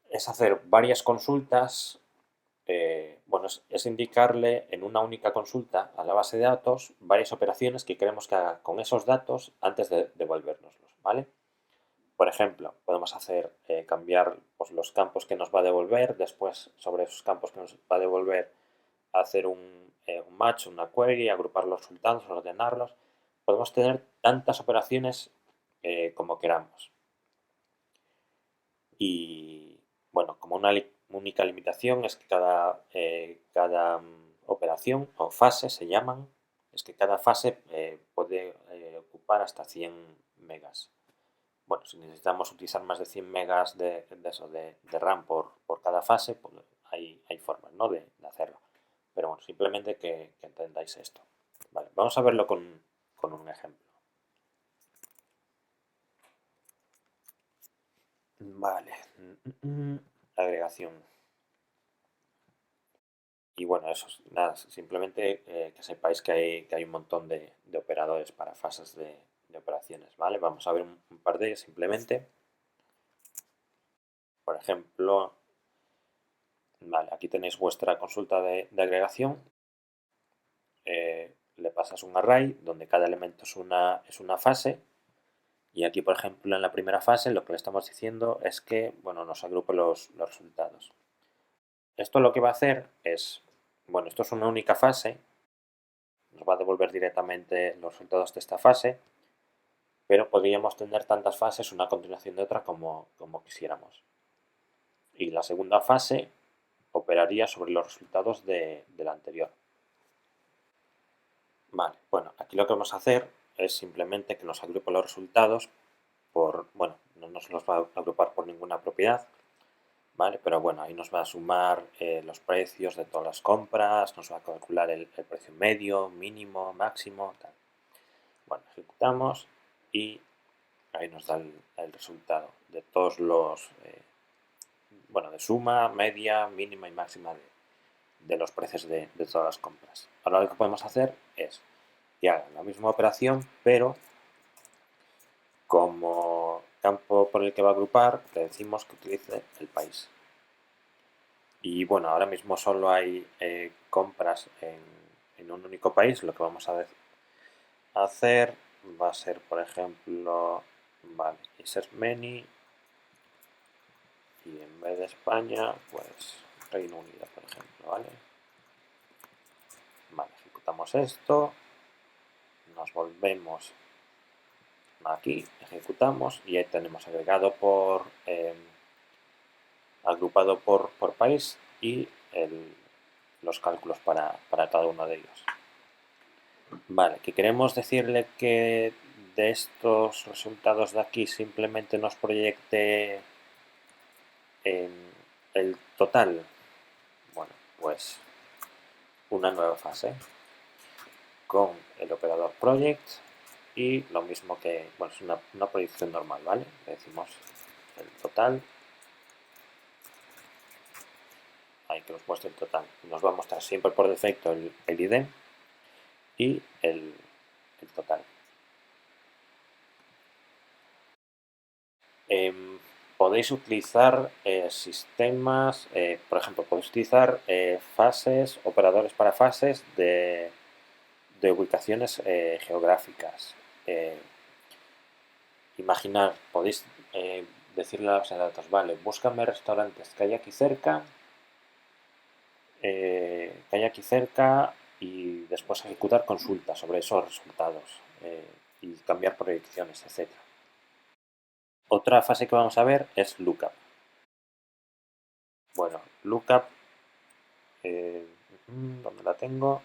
es hacer varias consultas. Es indicarle en una única consulta a la base de datos varias operaciones que queremos que haga con esos datos antes de devolvérnoslos, ¿vale? Por ejemplo, podemos cambiar pues, los campos que nos va a devolver, después sobre esos campos que nos va a devolver hacer un match, una query, agrupar los resultados, ordenarlos. Podemos tener tantas operaciones como queramos. Y bueno, como una única limitación es que cada operación o fase se llaman, es que cada fase puede ocupar hasta 100 megas. Bueno, si necesitamos utilizar más de 100 megas de RAM por cada fase, pues hay formas, ¿no? de hacerlo. Pero bueno, simplemente que entendáis esto. Vale, vamos a verlo con un ejemplo. Vale. Agregación. Y bueno, eso es nada, simplemente que sepáis que hay un montón de operadores para fases de operaciones, ¿vale? Vamos a ver un par de ellos simplemente. Por ejemplo, vale, aquí tenéis vuestra consulta de agregación. Le pasas un array donde cada elemento es una fase. Y aquí, por ejemplo, en la primera fase lo que le estamos diciendo es que nos agrupe los resultados. Esto lo que va a hacer es, esto es una única fase, nos va a devolver directamente los resultados de esta fase, pero podríamos tener tantas fases una a continuación de otra como quisiéramos. Y la segunda fase operaría sobre los resultados de la anterior. Vale, bueno, aquí lo que vamos a hacer es simplemente que nos agrupe los resultados no nos los va a agrupar por ninguna propiedad, ¿vale? Pero bueno, ahí nos va a sumar los precios de todas las compras, nos va a calcular el precio medio, mínimo, máximo, tal. Bueno, ejecutamos y ahí nos da el resultado de todos de suma, media, mínima y máxima de los precios de todas las compras. Ahora lo que podemos hacer es que hagan la misma operación, pero como campo por el que va a agrupar, le decimos que utilice el país. Y bueno, ahora mismo solo hay compras en un único país. Lo que vamos a hacer va a ser, por ejemplo, vale, insert many, y en vez de España, pues Reino Unido, por ejemplo, ¿vale? Vale, ejecutamos esto, nos volvemos aquí, ejecutamos y ahí tenemos agregado agrupado por país y los cálculos para cada uno de ellos. Vale, que queremos decirle que de estos resultados de aquí simplemente nos proyecte el total. pues una nueva fase con el operador project y lo mismo que, bueno, es una proyección normal, ¿vale? Le decimos el total, ahí que nos muestre el total. Nos va a mostrar siempre por defecto el ID y el total. Podéis utilizar sistemas, por ejemplo, podéis utilizar fases, operadores para fases de ubicaciones geográficas. Imaginar, podéis decirle a la base de datos, vale, búscame restaurantes que hay aquí cerca, y después ejecutar consultas sobre esos resultados y cambiar proyecciones, etc. Otra fase que vamos a ver es lookup. Bueno, lookup, ¿dónde la tengo?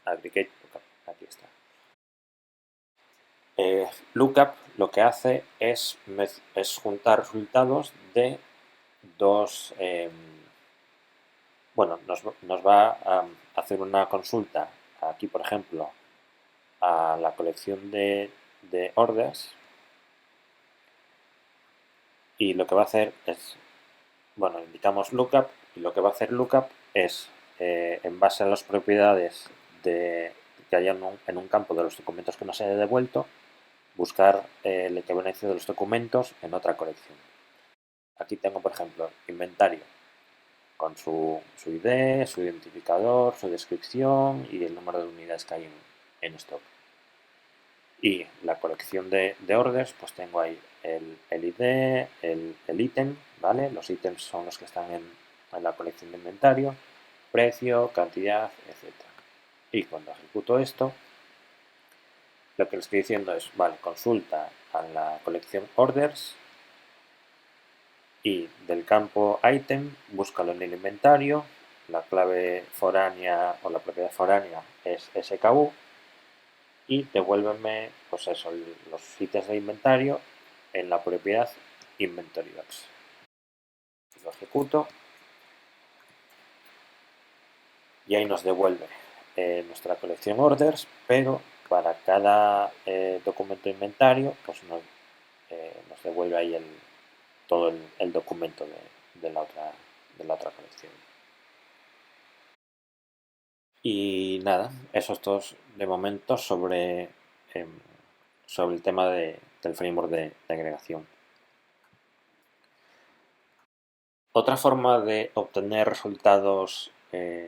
Aggregate lookup, aquí está. Lookup lo que hace es juntar resultados de dos, bueno, nos va a hacer una consulta aquí, por ejemplo, a la colección de orders, y lo que va a hacer es, bueno, indicamos lookup, y lo que va a hacer lookup es, en base a las propiedades que hay en un campo de los documentos que nos haya devuelto, buscar el equivalencia de los documentos en otra colección. Aquí tengo, por ejemplo, inventario con su ID, su identificador, su descripción y el número de unidades que hay en stock. Y la colección de orders, pues tengo ahí el ID, el ítem, ¿vale? Los ítems son los que están en la colección de inventario, precio, cantidad, etc. Y cuando ejecuto esto, lo que le estoy diciendo es, vale, consulta a la colección orders y del campo item, búscalo en el inventario, la clave foránea o la propiedad foránea es SKU y devuélveme, pues eso, los ítems de inventario en la propiedad inventoryBox. Lo ejecuto y ahí nos devuelve nuestra colección orders, pero para cada documento de inventario, pues nos devuelve ahí todo el documento de la otra colección. Y nada, eso es todo de momento sobre el tema del framework de agregación. Otra forma de obtener resultados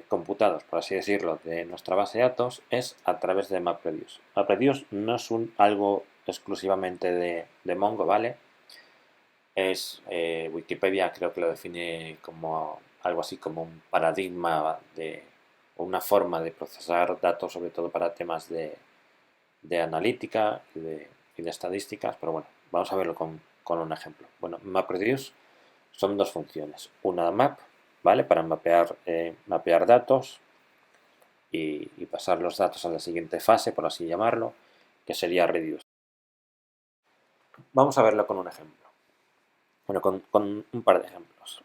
computados, por así decirlo, de nuestra base de datos es a través de MapReduce. MapReduce no es algo exclusivamente de Mongo, ¿vale? Es Wikipedia, creo que lo define como algo así como un paradigma o una forma de procesar datos, sobre todo para temas de analítica y de estadísticas, pero bueno, vamos a verlo con un ejemplo. Bueno, MapReduce son dos funciones. Una map, ¿vale? Para mapear datos y pasar los datos a la siguiente fase, por así llamarlo, que sería reduce. Vamos a verlo con un ejemplo. Bueno, con un par de ejemplos.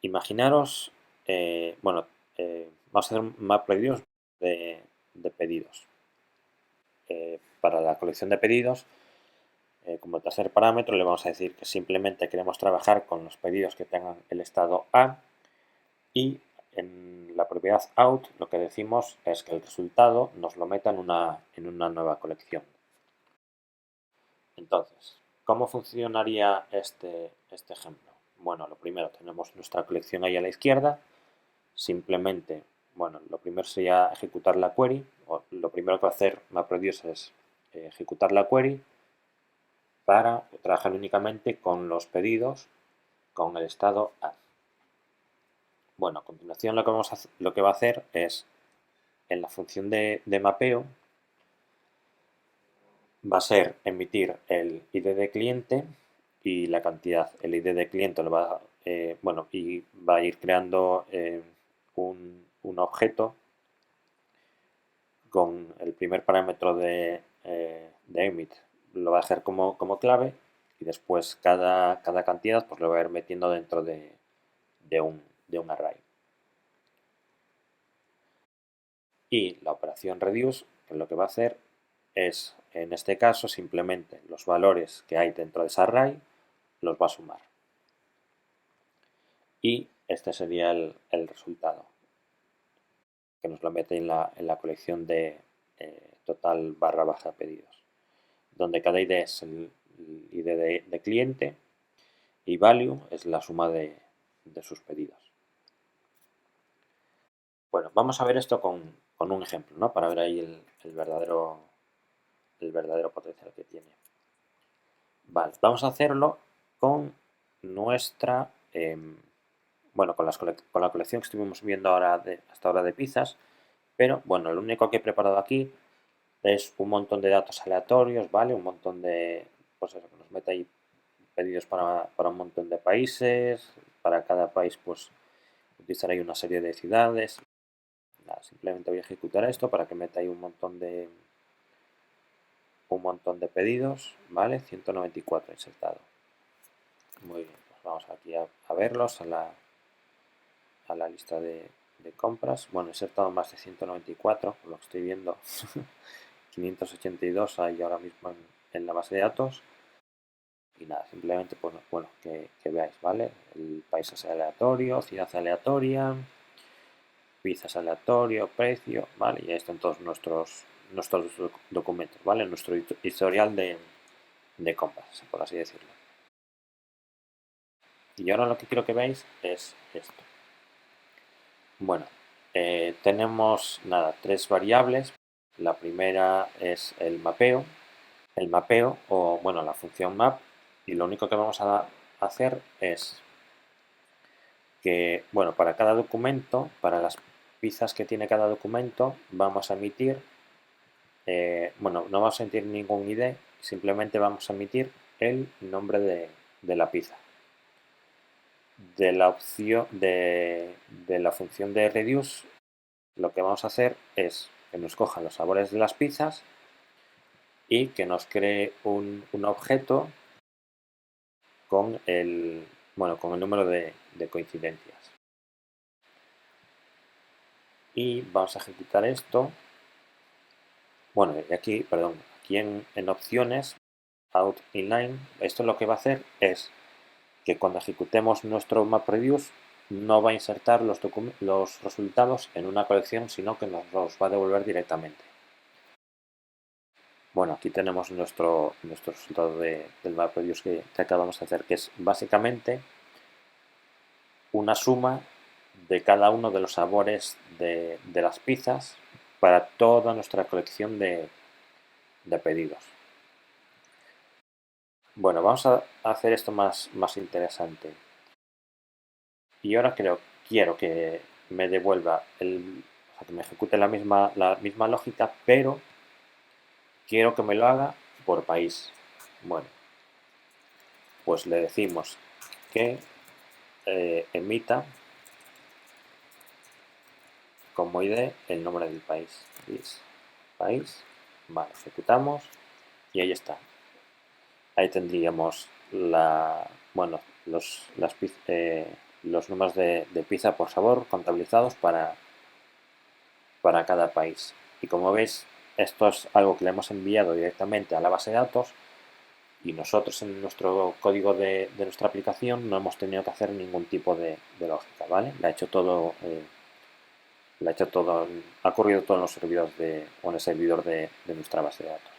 Imaginaros, vamos a hacer un MapReduce de pedidos. Para la colección de pedidos, como tercer parámetro, le vamos a decir que simplemente queremos trabajar con los pedidos que tengan el estado A, y en la propiedad out lo que decimos es que el resultado nos lo meta en una nueva colección. Entonces, ¿cómo funcionaría este ejemplo? Bueno, lo primero, tenemos nuestra colección ahí a la izquierda. Simplemente, bueno, lo primero sería ejecutar la query. Lo primero que va a hacer MapReduce es ejecutar la query para trabajar únicamente con los pedidos con el estado A. Bueno, a continuación lo que va a hacer es, en la función de mapeo, va a ser emitir el ID de cliente y la cantidad. El ID de cliente lo va, y va a ir creando un objeto con el primer parámetro de emit. Lo va a dejar como clave y después cada cantidad pues lo voy a ir metiendo dentro de un array. Y la operación reduce, que lo que va a hacer es, en este caso, simplemente los valores que hay dentro de ese array los va a sumar. Y este sería el resultado, que nos lo mete en la colección de total barra baja pedidos, donde cada ID es el ID de cliente y value es la suma de sus pedidos. Bueno, vamos a ver esto con un ejemplo, ¿no? Para ver ahí el verdadero potencial que tiene. Vale, vamos a hacerlo con nuestra, bueno, con la colección que estuvimos viendo ahora hasta ahora de pizzas, pero bueno, lo único que he preparado aquí es un montón de datos aleatorios, ¿vale? Un montón de, pues eso, que nos mete ahí pedidos para un montón de países, para cada país pues utilizar ahí una serie de ciudades. Nada, simplemente voy a ejecutar esto para que meta ahí un montón de pedidos, ¿vale? 194 insertado. Muy bien, pues vamos aquí a verlos a la lista de compras. Bueno, he insertado más de 194, por lo que estoy viendo. 582 hay ahora mismo en la base de datos. Y nada, simplemente pues, bueno, que veáis, ¿vale? El país es aleatorio, ciudad aleatoria, pizza es aleatorio, precio, ¿vale? Y ahí están todos nuestros documentos, ¿vale? Nuestro historial de compras, por así decirlo. Y ahora lo que quiero que veáis es esto. Bueno, tenemos, nada, tres variables. La primera es el mapeo. El mapeo, o bueno, la función map. Y lo único que vamos a hacer es que, bueno, para cada documento, para las piezas que tiene cada documento, vamos a emitir, bueno, no vamos a emitir ningún ID, simplemente vamos a emitir el nombre de la pizza. De la opción de la función de reduce, lo que vamos a hacer es que nos coja los sabores de las pizzas y que nos cree un objeto con el, bueno, con el número de coincidencias. Y vamos a ejecutar esto. Bueno, aquí, perdón, aquí en opciones, out inline, esto lo que va a hacer es que cuando ejecutemos nuestro MapReduce no va a insertar los resultados en una colección, sino que nos los va a devolver directamente. Bueno, aquí tenemos nuestro resultado del MapReduce que acabamos de hacer, que es básicamente una suma de cada uno de los sabores de las pizzas para toda nuestra colección de pedidos. Bueno, vamos a hacer esto más interesante. Y ahora quiero que me devuelva o sea, que me ejecute la misma lógica, pero quiero que me lo haga por país. Bueno, pues le decimos que emita como ID el nombre del país. País, vale, ejecutamos y ahí está. Ahí tendríamos bueno, los números de pizza por sabor contabilizados para cada país. Y como veis, esto es algo que le hemos enviado directamente a la base de datos y nosotros en nuestro código de nuestra aplicación no hemos tenido que hacer ningún tipo de lógica, ¿vale? Ha ocurrido todo en los servidores o en el servidor de nuestra base de datos.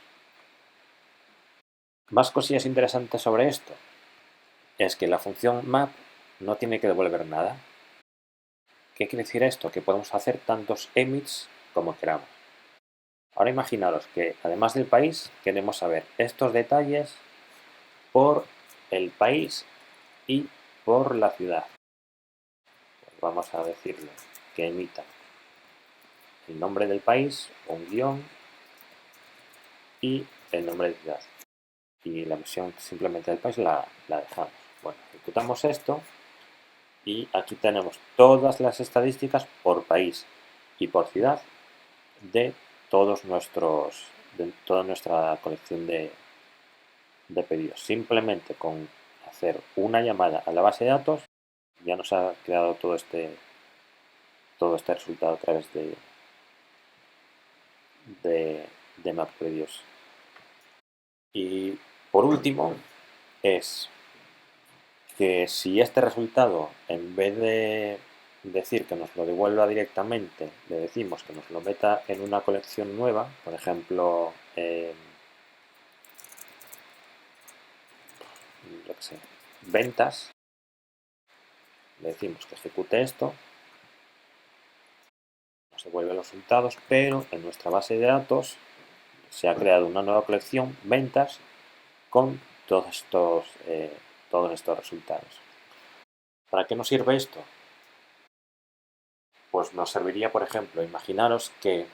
Más cosillas interesantes sobre esto es que la función map no tiene que devolver nada. ¿Qué quiere decir esto? Que podemos hacer tantos emits como queramos. Ahora imaginaros que además del país queremos saber estos detalles por el país y por la ciudad. Pues vamos a decirle que emita el nombre del país, un guión y el nombre de ciudad. Y la versión simplemente del país la dejamos. Bueno, ejecutamos esto y aquí tenemos todas las estadísticas por país y por ciudad de toda nuestra colección de pedidos. Simplemente con hacer una llamada a la base de datos ya nos ha creado todo este resultado a través de MapReduce. Y por último es que si este resultado, en vez de decir que nos lo devuelva directamente, le decimos que nos lo meta en una colección nueva, por ejemplo, yo que sé, ventas, le decimos que ejecute esto, nos devuelve los resultados, pero en nuestra base de datos se ha creado una nueva colección, ventas, con todos estos resultados. ¿Para qué nos sirve esto? Pues nos serviría, por ejemplo, imaginaros que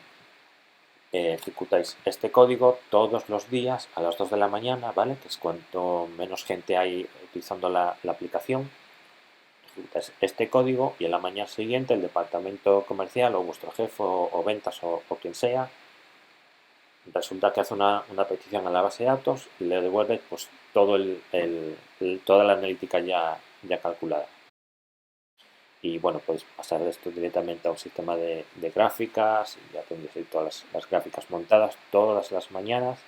ejecutáis este código todos los días a las 2 de la mañana, ¿vale? Que es cuanto menos gente hay utilizando la aplicación. Ejecutáis este código y en la mañana siguiente el departamento comercial o vuestro jefe o ventas o quien sea resulta que hace una petición a la base de datos y le devuelve pues toda la analítica ya calculada. Y bueno, podéis pasar esto directamente a un sistema de gráficas y ya tendréis ahí todas las gráficas montadas todas las mañanas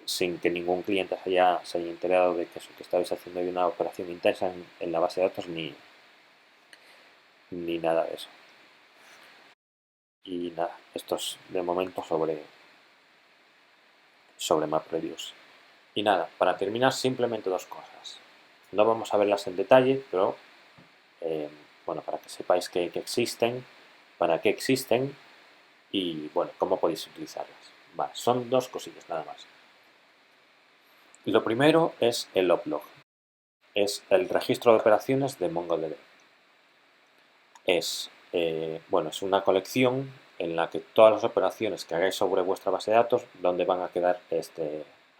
sin que ningún cliente se haya enterado de que estabais haciendo una operación intensa en la base de datos ni nada de eso. Y nada, esto es de momento sobre MapReduce. Y nada, para terminar simplemente dos cosas. No vamos a verlas en detalle, pero bueno, para que sepáis que existen, para qué existen y bueno, cómo podéis utilizarlas. Vale, son dos cosillas nada más. Lo primero es el log. Es el registro de operaciones de MongoDB. Bueno, es una colección en la que todas las operaciones que hagáis sobre vuestra base de datos, donde van a quedar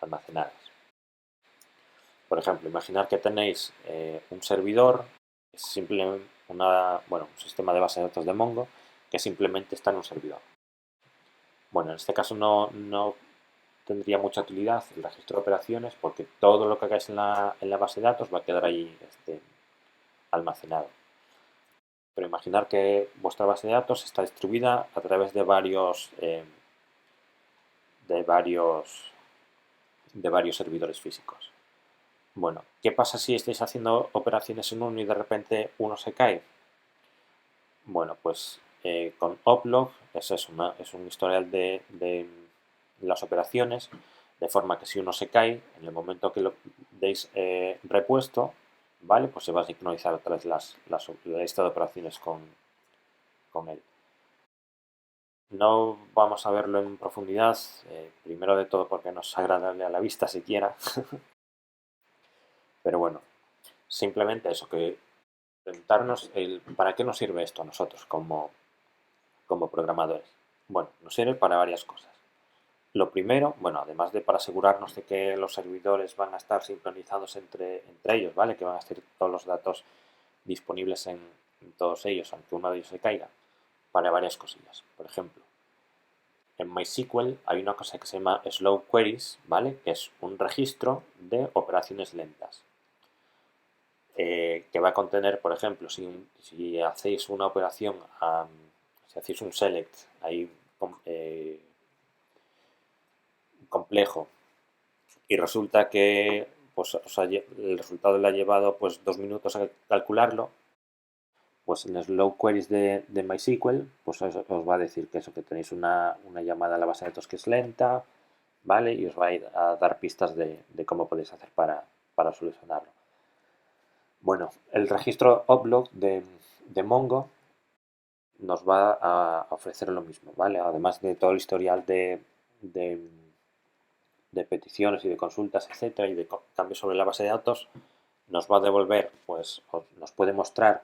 almacenadas. Por ejemplo, imaginar que tenéis un servidor, es simplemente un sistema de base de datos de Mongo, que simplemente está en un servidor. Bueno, en este caso no tendría mucha utilidad el registro de operaciones porque todo lo que hagáis en la base de datos va a quedar ahí almacenado. Pero imaginar que vuestra base de datos está distribuida a través de varios servidores físicos. Bueno, ¿qué pasa si estáis haciendo operaciones en uno y de repente uno se cae? Bueno, pues con Oplog es un historial de las operaciones, de forma que si uno se cae, en el momento que lo deis repuesto, ¿vale? Pues se va a sincronizar otra vez la lista de operaciones con él. No vamos a verlo en profundidad, primero de todo porque no es agradable a la vista siquiera, pero bueno, simplemente eso, que preguntarnos para qué nos sirve esto a nosotros como programadores. Bueno, nos sirve para varias cosas. Lo primero, bueno, además de para asegurarnos de que los servidores van a estar sincronizados entre ellos, ¿vale? Que van a estar todos los datos disponibles en todos ellos, aunque uno de ellos se caiga, para varias cosillas. Por ejemplo, en MySQL hay una cosa que se llama Slow Queries, ¿vale? Que es un registro de operaciones lentas. Que va a contener, por ejemplo, si hacéis una operación, si hacéis un select ahí complejo y resulta que pues, el resultado le ha llevado pues 2 minutos a calcularlo, pues en Slow Queries de MySQL pues os va a decir que eso, que tenéis una llamada a la base de datos que es lenta, ¿vale? Y os va a dar pistas de cómo podéis hacer para solucionarlo. Bueno, el registro Oplog de Mongo nos va a ofrecer lo mismo, ¿vale? Además de todo el historial de peticiones y de consultas, etcétera, y de cambios sobre la base de datos, nos va a devolver, pues, nos puede mostrar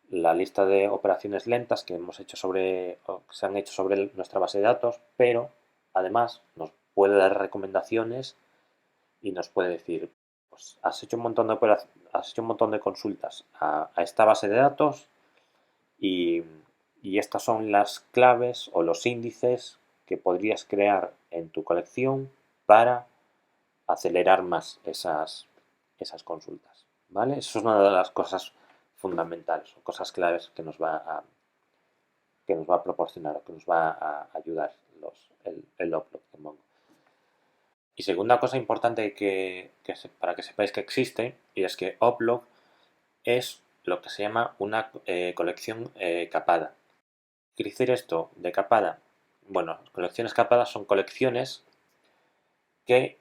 la lista de operaciones lentas que se han hecho sobre nuestra base de datos, pero además nos puede dar recomendaciones y nos puede decir, pues, has hecho un montón de consultas a esta base de datos y estas son las claves o los índices que podrías crear en tu colección para acelerar más esas consultas, ¿vale? Eso es una de las cosas fundamentales o cosas claves que nos va a proporcionar o que nos va a ayudar el upload de Mongo. Y segunda cosa importante para que sepáis que existe, y es que upload es lo que se llama una colección capada. ¿Qué quiere decir esto de capada? Bueno, colecciones capadas son colecciones que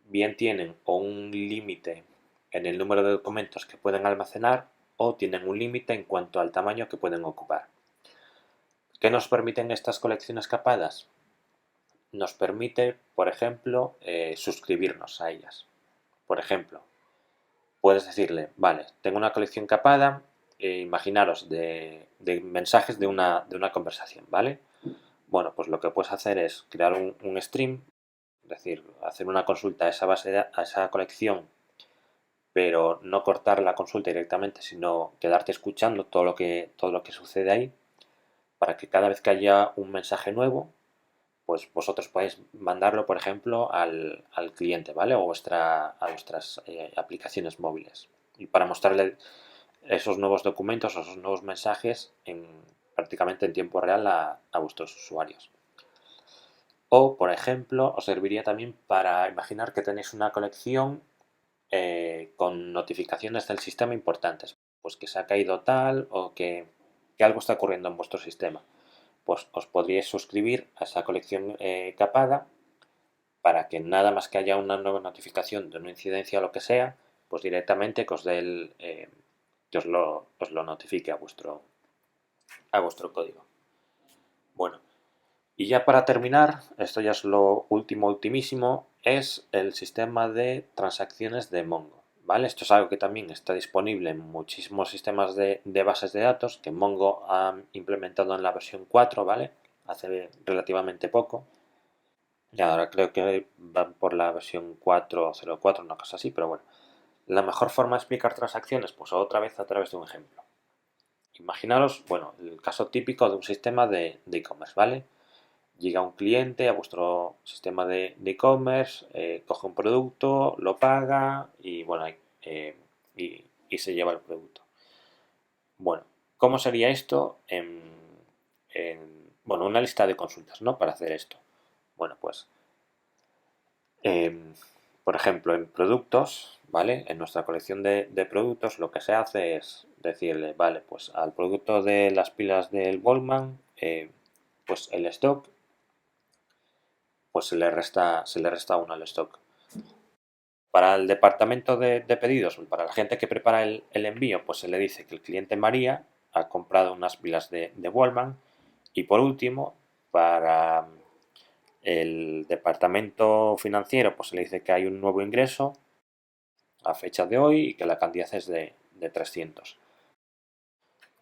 bien tienen o un límite en el número de documentos que pueden almacenar o tienen un límite en cuanto al tamaño que pueden ocupar. ¿Qué nos permiten estas colecciones capadas? Nos permite, por ejemplo, suscribirnos a ellas. Por ejemplo, puedes decirle, vale, tengo una colección capada, imaginaros, de mensajes de una conversación, ¿vale? Bueno, pues lo que puedes hacer es crear un stream, es decir, hacer una consulta a esa a esa colección, pero no cortar la consulta directamente, sino quedarte escuchando todo lo que sucede ahí, para que cada vez que haya un mensaje nuevo, pues vosotros podéis mandarlo, por ejemplo, al cliente, ¿vale? O a vuestras aplicaciones móviles. Y para mostrarle esos nuevos documentos o esos nuevos mensajes prácticamente en tiempo real a vuestros usuarios. O, por ejemplo, os serviría también para imaginar que tenéis una colección con notificaciones del sistema importantes. Pues que se ha caído tal o que algo está ocurriendo en vuestro sistema. Pues os podríais suscribir a esa colección capada para que nada más que haya una nueva notificación de una incidencia o lo que sea, pues directamente que que os lo notifique a vuestro código. Bueno, y ya para terminar, esto ya es lo último, ultimísimo, es el sistema de transacciones de Mongo, ¿vale? Esto es algo que también está disponible en muchísimos sistemas de bases de datos que Mongo ha implementado en la versión 4, ¿vale? Hace relativamente poco. Y ahora creo que van por la versión 4.04, una cosa así, pero bueno. La mejor forma de explicar transacciones, pues otra vez a través de un ejemplo. Imaginaros, bueno, el caso típico de un sistema de e-commerce, ¿vale? Llega un cliente a vuestro sistema de e-commerce, coge un producto, lo paga y bueno, y se lleva el producto. Bueno, ¿cómo sería esto bueno, una lista de consultas, ¿no? Para hacer esto. Bueno, pues, em, por ejemplo, en productos, ¿vale? En nuestra colección de productos lo que se hace es decirle, vale, pues al producto de las pilas del Wallman, pues el stock, pues se le resta uno al stock. Para el departamento de pedidos, para la gente que prepara el envío, pues se le dice que el cliente María ha comprado unas pilas de Wallman. Y por último, para el departamento financiero, pues se le dice que hay un nuevo ingreso a fecha de hoy y que la cantidad es de 300.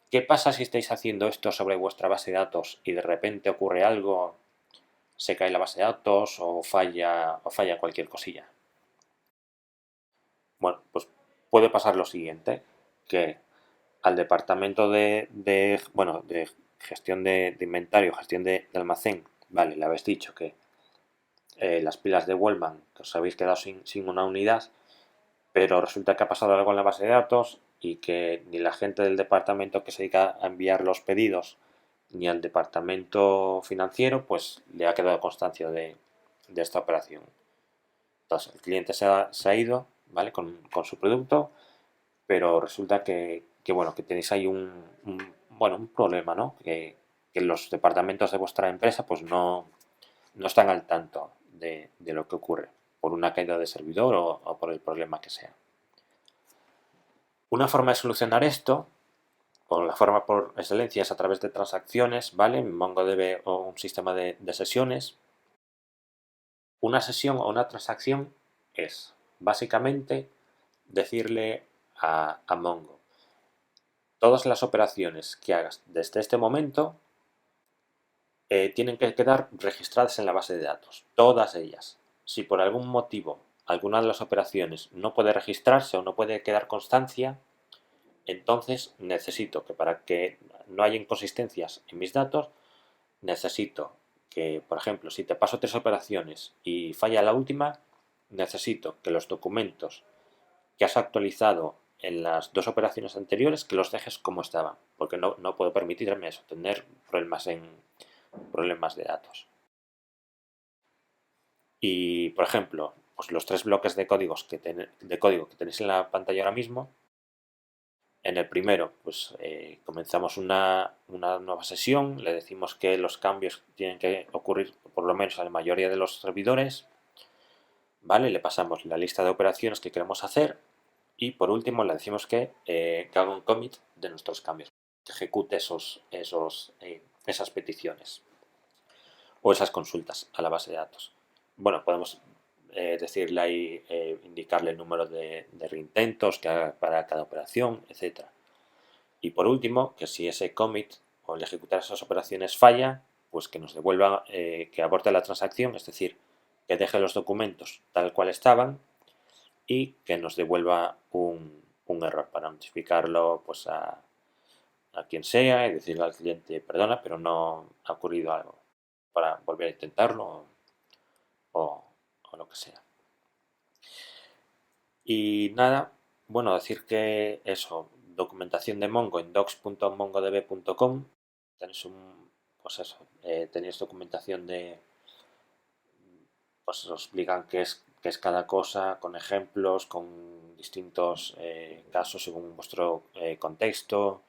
¿Qué pasa si estáis haciendo esto sobre vuestra base de datos y de repente ocurre algo, se cae la base de datos o falla cualquier cosilla? Bueno, pues puede pasar lo siguiente, que al departamento bueno, de gestión de inventario, gestión de almacén, vale, le habéis dicho que las pilas de Wellman, que os habéis quedado sin una unidad, pero resulta que ha pasado algo en la base de datos y que ni la gente del departamento que se dedica a enviar los pedidos ni al departamento financiero, pues le ha quedado constancia de esta operación. Entonces, el cliente se ha ido, ¿vale? Con su producto, pero resulta bueno, que tenéis ahí bueno, un problema, ¿no? Que los departamentos de vuestra empresa pues no están al tanto de lo que ocurre por una caída de servidor o por el problema que sea. Una forma de solucionar esto, o la forma por excelencia, es a través de transacciones, ¿vale? MongoDB o un sistema de sesiones. Una sesión o una transacción es básicamente decirle a Mongo, todas las operaciones que hagas desde este momento tienen que quedar registradas en la base de datos, todas ellas. Si por algún motivo alguna de las operaciones no puede registrarse o no puede quedar constancia, entonces necesito que para que no haya inconsistencias en mis datos, necesito que, por ejemplo, si te paso 3 operaciones y falla la última, necesito que los documentos que has actualizado en las dos operaciones anteriores, que los dejes como estaban, porque no puedo permitirme eso, tener problemas de datos. Y, por ejemplo, pues los 3 bloques de código que tenéis en la pantalla ahora mismo, en el primero, pues comenzamos una nueva sesión, le decimos que los cambios tienen que ocurrir por lo menos a la mayoría de los servidores, ¿vale? Le pasamos la lista de operaciones que queremos hacer y por último le decimos que haga un commit de nuestros cambios, que ejecute esas peticiones o esas consultas a la base de datos. Bueno, podemos decirle ahí, indicarle el número de reintentos que haga para cada operación, etcétera. Y por último, que si ese commit o el ejecutar esas operaciones falla, pues que nos devuelva, que aborte la transacción, es decir, que deje los documentos tal cual estaban y que nos devuelva un error para notificarlo pues a quien sea y decirle al cliente, perdona, pero no ha ocurrido algo, para volver a intentarlo o lo que sea. Y nada, bueno, decir que eso, documentación de Mongo en docs.mongodb.com, tenéis pues eso, tenéis documentación pues os explican qué es cada cosa, con ejemplos, con distintos casos según vuestro contexto.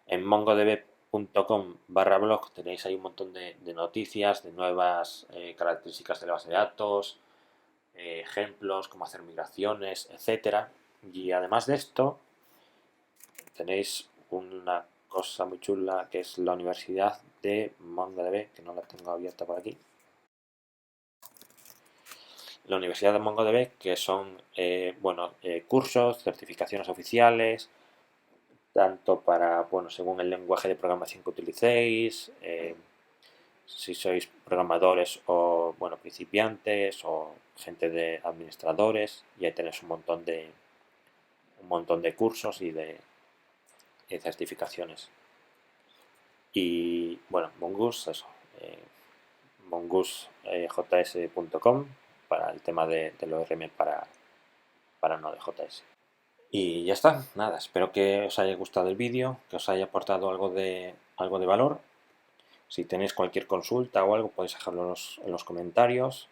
En mongodb.com/blog tenéis ahí un montón de noticias, de nuevas características de la base de datos, ejemplos, cómo hacer migraciones, etcétera. Y además de esto, tenéis una cosa muy chula que es la Universidad de MongoDB, que no la tengo abierta por aquí. La Universidad de MongoDB, que son cursos, certificaciones oficiales, tanto para, bueno, según el lenguaje de programación que utilicéis, si sois programadores o, bueno, principiantes o gente de administradores, y ahí tenéis un montón de cursos y de certificaciones. Y, bueno, Mongoose, eso, mongoosejs.com para el tema del ORM para Node.js. Y ya está, nada, espero que os haya gustado el vídeo, que os haya aportado algo de valor. Si tenéis cualquier consulta o algo, podéis dejarlo en los comentarios.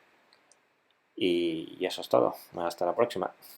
Y eso es todo. Hasta la próxima.